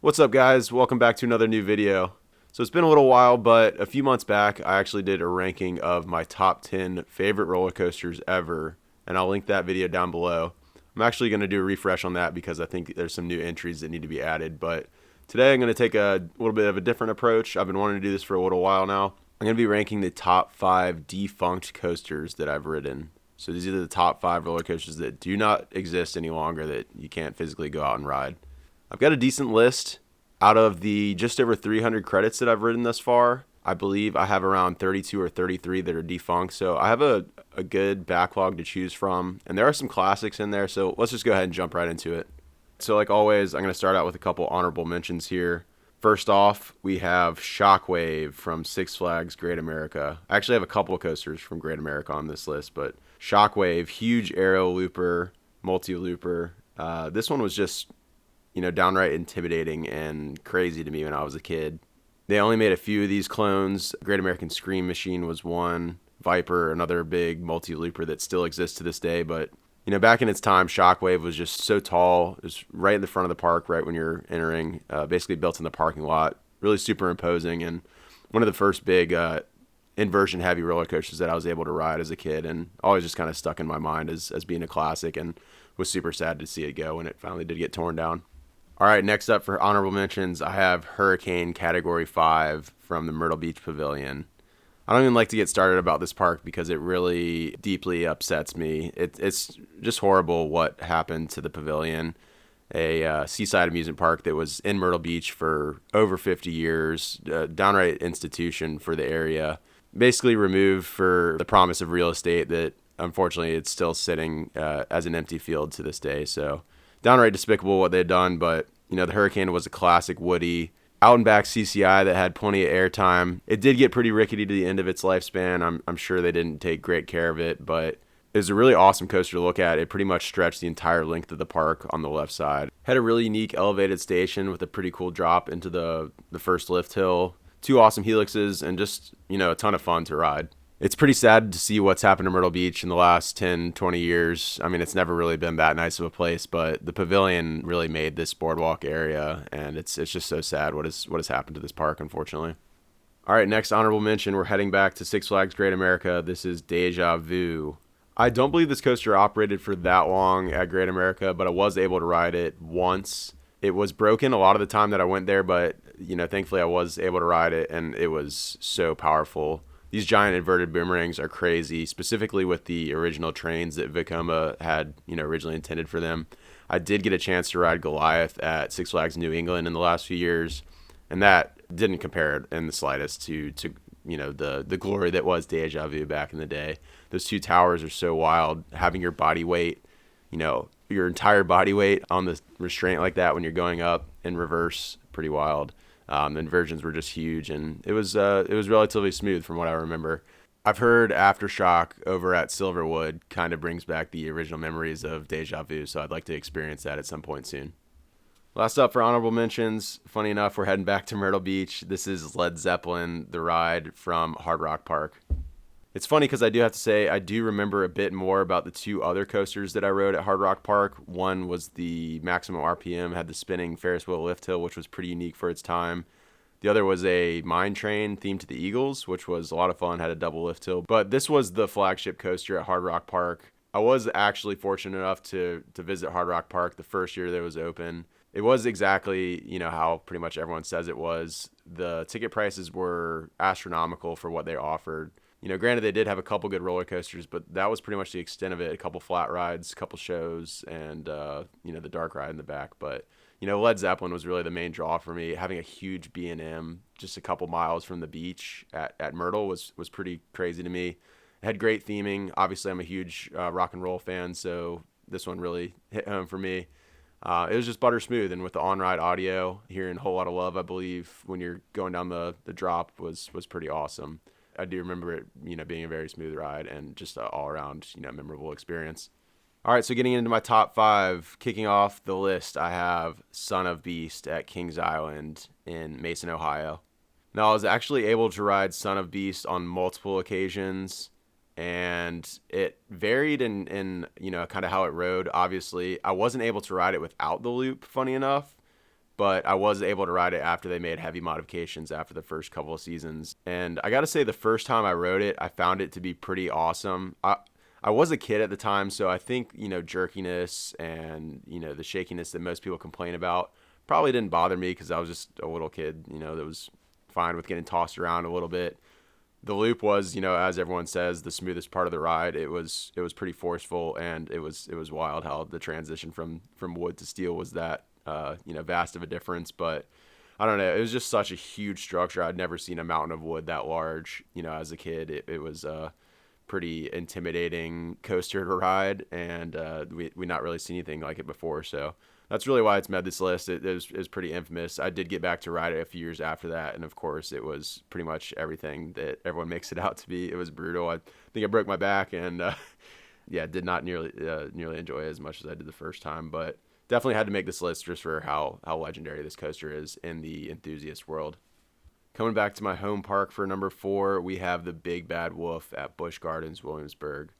What's up, guys? Welcome back to another new video. So it's been a little while, but a few months back I actually did a ranking of my top 10 favorite roller coasters ever, and I'll link that video down below. I'm actually going to do a refresh on that because I think there's some new entries that need to be added, but today I'm going to take a little bit of a different approach. I've been wanting to do this for a little while now. I'm going to be ranking the top 5 defunct coasters that I've ridden. So these are the top 5 roller coasters that do not exist any longer, that you can't physically go out and ride. I've got a decent list. Out of the just over 300 credits that I've ridden thus far, I believe I have around 32 or 33 that are defunct. So I have a good backlog to choose from. And there are some classics in there, so let's just go ahead and jump right into it. So like always, I'm going to start out with a couple honorable mentions here. First off, we have Shockwave from Six Flags Great America. I actually have a couple of coasters from Great America on this list, but Shockwave, huge aero looper, multi-looper. This one was just downright intimidating and crazy to me when I was a kid. They only made a few of these clones. Great American Scream Machine was one. Viper, another big multi-looper that still exists to this day. But, back in its time, Shockwave was just so tall. It was right in the front of the park, right when you're entering, basically built in the parking lot. Really super imposing, and one of the first big inversion heavy roller coasters that I was able to ride as a kid, and always just kind of stuck in my mind as being a classic, and was super sad to see it go when it finally did get torn down. All right, next up for honorable mentions, I have Hurricane Category 5 from the Myrtle Beach Pavilion. I don't even like to get started about this park because it really deeply upsets me. It's just horrible what happened to the Pavilion, a seaside amusement park that was in Myrtle Beach for over 50 years, a downright institution for the area, basically removed for the promise of real estate that unfortunately it's still sitting as an empty field to this day. So downright despicable what they'd done, but the Hurricane was a classic woody out and back CCI that had plenty of airtime. It did get pretty rickety to the end of its lifespan. I'm sure they didn't take great care of it, but it was a really awesome coaster to look at. It pretty much stretched the entire length of the park on the left side. Had a really unique elevated station with a pretty cool drop into the first lift hill. 2 awesome helixes, and just, a ton of fun to ride. It's pretty sad to see what's happened to Myrtle Beach in the last 10, 20 years. I mean, it's never really been that nice of a place, but the Pavilion really made this boardwalk area, and it's just so sad what has happened to this park, unfortunately. All right, next honorable mention, we're heading back to Six Flags Great America. This is Deja Vu. I don't believe this coaster operated for that long at Great America, but I was able to ride it once. It was broken a lot of the time that I went there, but, thankfully I was able to ride it, and it was so powerful. These giant inverted boomerangs are crazy, specifically with the original trains that Vekoma had, originally intended for them. I did get a chance to ride Goliath at Six Flags New England in the last few years, and that didn't compare in the slightest to the glory that was Deja Vu back in the day. Those 2 towers are so wild. Having your body weight, your entire body weight on the restraint like that when you're going up in reverse, pretty wild. The inversions were just huge, and it was relatively smooth from what I remember. I've heard Aftershock over at Silverwood kind of brings back the original memories of Deja Vu, so I'd like to experience that at some point soon. Last up for honorable mentions, funny enough, we're heading back to Myrtle Beach. This is Led Zeppelin, the ride from Hard Rock Park. It's funny because I do have to say I do remember a bit more about the 2 other coasters that I rode at Hard Rock Park. One was the maximum RPM, had the spinning Ferris wheel lift hill, which was pretty unique for its time. The other was a mine train themed to the Eagles, which was a lot of fun, had a double lift hill. But this was the flagship coaster at Hard Rock Park. I was actually fortunate enough to visit Hard Rock Park the first year that it was open. It was exactly, how pretty much everyone says it was. The ticket prices were astronomical for what they offered. Granted, they did have a couple good roller coasters, but that was pretty much the extent of it. A couple flat rides, a couple shows, and, the dark ride in the back. But, Led Zeppelin was really the main draw for me. Having a huge B&M just a couple miles from the beach at Myrtle was pretty crazy to me. It had great theming. Obviously, I'm a huge rock and roll fan, so this one really hit home for me. It was just butter smooth, and with the on-ride audio, hearing a whole lot of love, I believe, when you're going down the drop was pretty awesome. I do remember it, being a very smooth ride and just an all-around, memorable experience. All right, so getting into my top 5, kicking off the list, I have Son of Beast at Kings Island in Mason, Ohio. Now, I was actually able to ride Son of Beast on multiple occasions, and it varied in kind of how it rode. Obviously, I wasn't able to ride it without the loop, funny enough, but I was able to ride it after they made heavy modifications after the first couple of seasons. And I got to say, the first time I rode it, I found it to be pretty awesome. I was a kid at the time, so I think, jerkiness and, the shakiness that most people complain about probably didn't bother me because I was just a little kid, that was fine with getting tossed around a little bit. The loop was, as everyone says, the smoothest part of the ride. It was pretty forceful, and it was wild how the transition from wood to steel was that, vast of a difference. But I don't know. It was just such a huge structure. I'd never seen a mountain of wood that large, as a kid. It was pretty intimidating coaster to ride, and we not really seen anything like it before. So that's really why it's made this list. It was pretty infamous. I did get back to ride it a few years after that, and of course it was pretty much everything that everyone makes it out to be. It was brutal. I think I broke my back, and did not nearly enjoy it as much as I did the first time, but definitely had to make this list just for how legendary this coaster is in the enthusiast world. Coming back to my home park for number 4, we have the Big Bad Wolf at Busch Gardens, Williamsburg.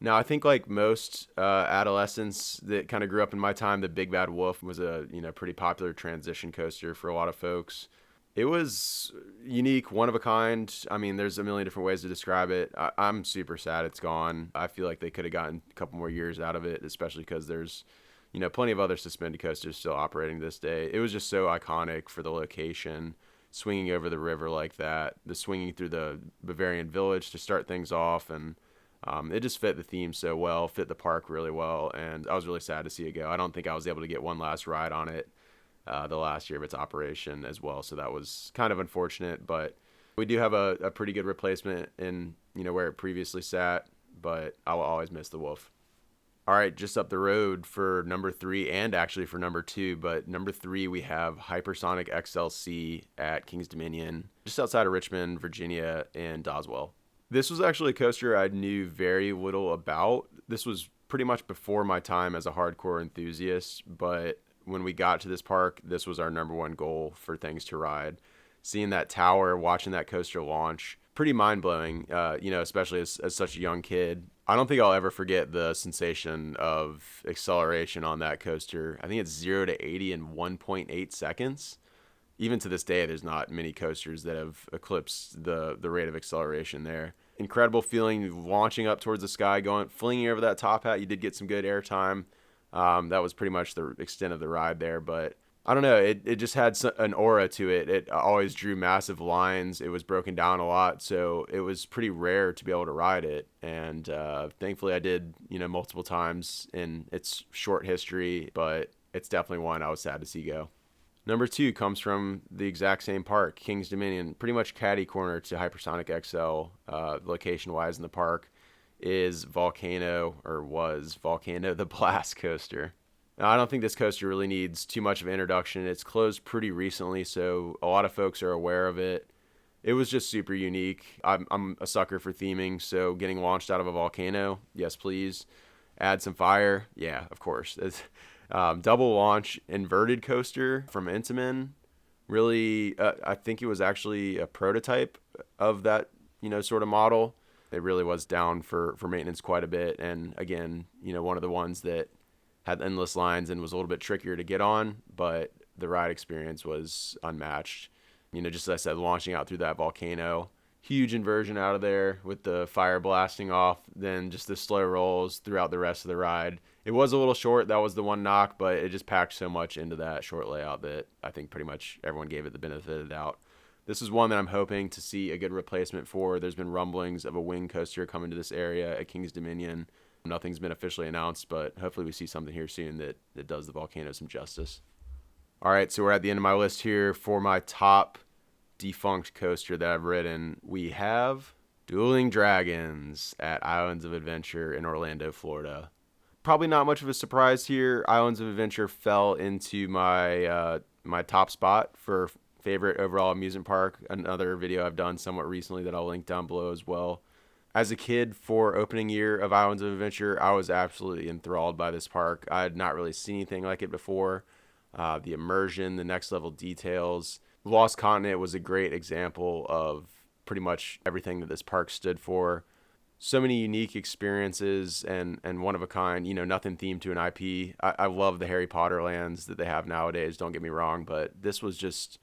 Now, I think like most adolescents that kind of grew up in my time, the Big Bad Wolf was a pretty popular transition coaster for a lot of folks. It was unique, one of a kind. I mean, there's a million different ways to describe it. I'm super sad it's gone. I feel like they could have gotten a couple more years out of it, especially because there's plenty of other suspended coasters still operating this day. It was just so iconic for the location, swinging over the river like that, the swinging through the Bavarian Village to start things off, and it just fit the theme so well, fit the park really well, and I was really sad to see it go. I don't think I was able to get one last ride on it the last year of its operation as well, so that was kind of unfortunate, but we do have a pretty good replacement in where it previously sat, but I will always miss the Wolf. All right, just up the road for number 3 and actually for number 2, but number 3 we have Hypersonic XLC at Kings Dominion, just outside of Richmond, Virginia, in Doswell. This was actually a coaster I knew very little about. This was pretty much before my time as a hardcore enthusiast, but when we got to this park, this was our number one goal for things to ride. Seeing that tower, watching that coaster launch, pretty mind-blowing, especially as such a young kid. I don't think I'll ever forget the sensation of acceleration on that coaster. I think it's 0 to 80 in 1.8 seconds. Even to this day, there's not many coasters that have eclipsed the rate of acceleration there. Incredible feeling launching up towards the sky, flinging over that top hat. You did get some good air time. That was pretty much the extent of the ride there, but I don't know. It just had an aura to it. It always drew massive lines. It was broken down a lot, so it was pretty rare to be able to ride it. And thankfully, I did, multiple times in its short history. But it's definitely one I was sad to see go. Number 2 comes from the exact same park, Kings Dominion, pretty much catty corner to Hypersonic XL, location-wise in the park, was Volcano the Blast coaster. Now, I don't think this coaster really needs too much of an introduction. It's closed pretty recently, so a lot of folks are aware of it. It was just super unique. I'm a sucker for theming, so getting launched out of a volcano, yes please. Add some fire, yeah, of course. It's, double launch inverted coaster from Intamin. Really, I think it was actually a prototype of that, sort of model. It really was down for maintenance quite a bit, and again, one of the ones that had endless lines and was a little bit trickier to get on, but the ride experience was unmatched. Just as I said, launching out through that volcano, huge inversion out of there with the fire blasting off, then just the slow rolls throughout the rest of the ride. It was a little short, that was the one knock, but it just packed so much into that short layout that I think pretty much everyone gave it the benefit of the doubt. This is one that I'm hoping to see a good replacement for. There's been rumblings of a wing coaster coming to this area at Kings Dominion. Nothing's been officially announced, but hopefully we see something here soon that does the volcano some justice. All right, so we're at the end of my list here. For my top defunct coaster that I've ridden, we have Dueling Dragons at Islands of Adventure in Orlando, Florida. Probably not much of a surprise here. Islands of Adventure fell into my my top spot for favorite overall amusement park. Another video I've done somewhat recently that I'll link down below as well. As a kid, for opening year of Islands of Adventure, I was absolutely enthralled by this park. I had not really seen anything like it before. The immersion, the next level details. Lost Continent was a great example of pretty much everything that this park stood for. So many unique experiences and one of a kind, you know, nothing themed to an IP. I love the Harry Potter lands that they have nowadays, don't get me wrong, but this was just,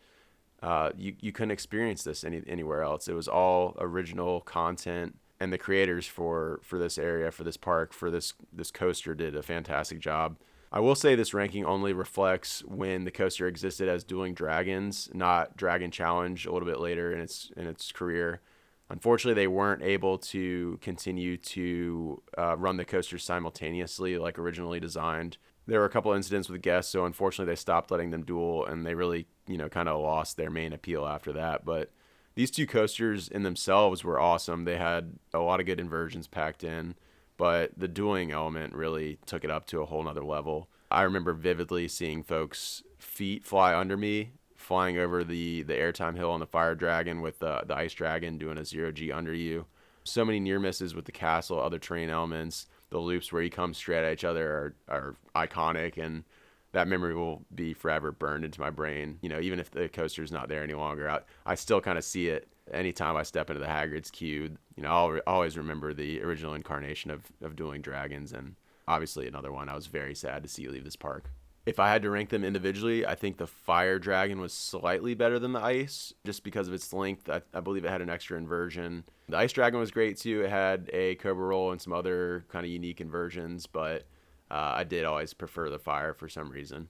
you couldn't experience this anywhere else. It was all original content, and the creators for this area, for this park, for this coaster did a fantastic job. I will say this ranking only reflects when the coaster existed as Dueling Dragons, not Dragon Challenge a little bit later in its career. Unfortunately, they weren't able to continue to run the coasters simultaneously like originally designed. There were a couple incidents with guests, so unfortunately they stopped letting them duel, and they really, you know, kind of lost their main appeal after that. But these two coasters in themselves were awesome. They had a lot of good inversions packed in, but the dueling element really took it up to a whole nother level. I remember vividly seeing folks' feet fly under me, flying over the airtime hill on the Fire Dragon with the Ice Dragon doing a 0G under you. So many near misses with the castle, other terrain elements. The loops where you come straight at each other are iconic, and that memory will be forever burned into my brain. You know, even if the coaster's not there any longer, I still kind of see it anytime I step into the Hagrid's Queue. You know, I'll always remember the original incarnation of Dueling Dragons, and obviously another one I was very sad to see leave this park. If I had to rank them individually, I think the Fire Dragon was slightly better than the Ice, just because of its length. I believe it had an extra inversion. The Ice Dragon was great too. It had a Cobra Roll and some other kind of unique inversions, but I did always prefer the Fire for some reason.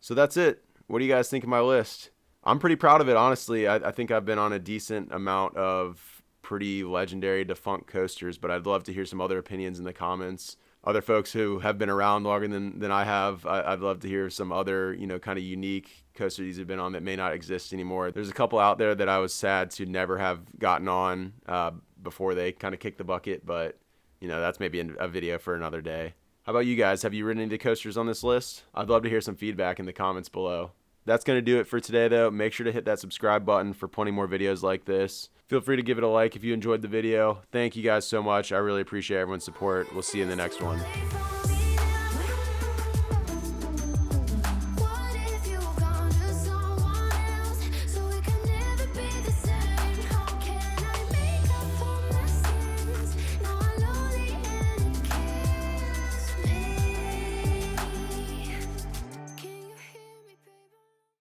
So that's it. What do you guys think of my list? I'm pretty proud of it, honestly. I think I've been on a decent amount of pretty legendary defunct coasters, but I'd love to hear some other opinions in the comments. Other folks who have been around longer than I have, I'd love to hear some other, you know, kind of unique coasters these have been on that may not exist anymore. There's a couple out there that I was sad to never have gotten on before they kind of kicked the bucket, but, you know, that's maybe a video for another day. How about you guys? Have you ridden any coasters on this list? I'd love to hear some feedback in the comments below. That's going to do it for today, though. Make sure to hit that subscribe button for plenty more videos like this. Feel free to give it a like if you enjoyed the video. Thank you guys so much. I really appreciate everyone's support. We'll see you in the next one.